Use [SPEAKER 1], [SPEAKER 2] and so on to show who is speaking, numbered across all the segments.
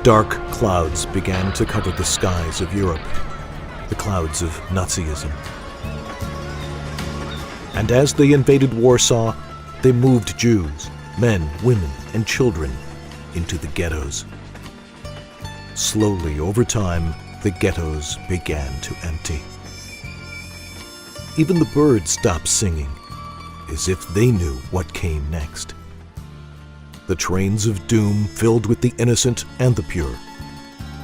[SPEAKER 1] Dark clouds began to cover the skies of Europe, the clouds of Nazism. And as they invaded Warsaw, they moved Jews, men, women, and children into the ghettos. Slowly, over time, the ghettos began to empty. Even the birds stopped singing, as if they knew what came next. The trains of doom filled with the innocent and the pure,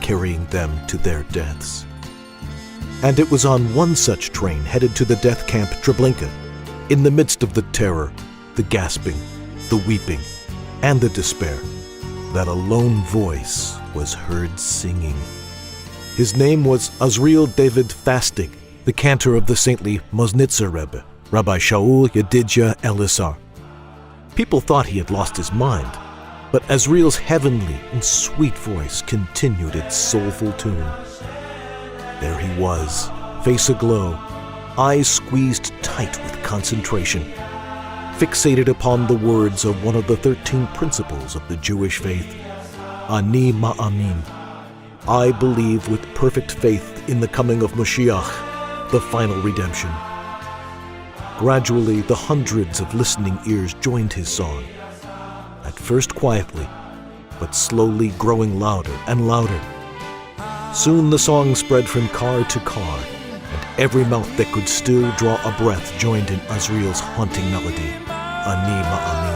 [SPEAKER 1] carrying them to their deaths. And it was on one such train headed to the death camp Treblinka, in the midst of the terror, the gasping, the weeping, and the despair, that a lone voice was heard singing. His name was Azriel David Fastig, the cantor of the saintly Moznitzer Rebbe, Rabbi Shaul Yedidya Elisar. People thought he had lost his mind, but Azriel's heavenly and sweet voice continued its soulful tune. There he was, face aglow, eyes squeezed tight with concentration, fixated upon the words of one of the 13 principles of the Jewish faith, Ani Ma'amin. I believe with perfect faith in the coming of Mashiach, the final redemption. Gradually, the hundreds of listening ears joined his song, at first quietly, but slowly growing louder and louder. Soon the song spread from car to car, and every mouth that could still draw a breath joined in Azriel's haunting melody, Ani Ma'amin.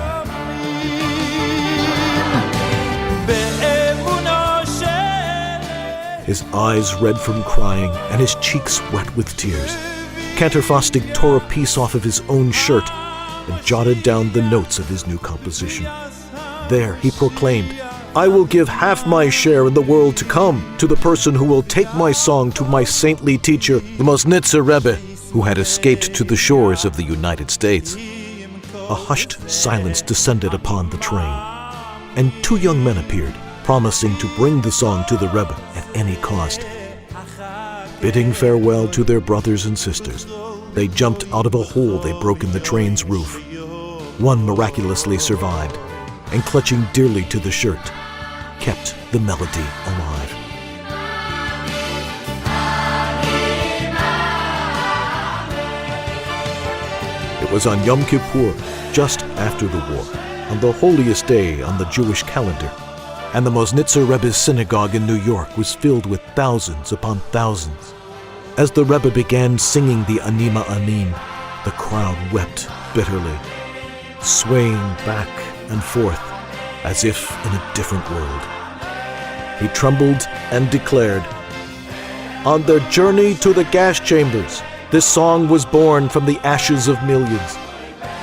[SPEAKER 1] His eyes red from crying and his cheeks wet with tears, Cantor Fastig tore a piece off of his own shirt and jotted down the notes of his new composition. There he proclaimed, I will give half my share in the world to come to the person who will take my song to my saintly teacher, the Moznitzer Rebbe, who had escaped to the shores of the United States. A hushed silence descended upon the train, and 2 young men appeared, promising to bring the song to the Rebbe at any cost. Bidding farewell to their brothers and sisters, they jumped out of a hole they broke in the train's roof. One miraculously survived, and clutching dearly to the shirt, kept the melody alive. It was on Yom Kippur, just after the war, on the holiest day on the Jewish calendar, and the Moznitzer Rebbe's synagogue in New York was filled with thousands upon thousands. As the Rebbe began singing the Ani Ma'amin, the crowd wept bitterly, swaying back and forth as if in a different world. He trembled and declared, On their journey to the gas chambers, this song was born from the ashes of millions,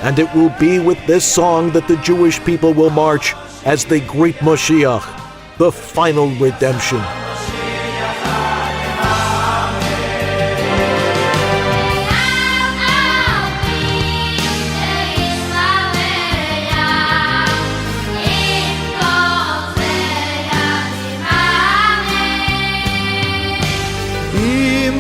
[SPEAKER 1] and it will be with this song that the Jewish people will march as they greet Mashiach, the final redemption.
[SPEAKER 2] Im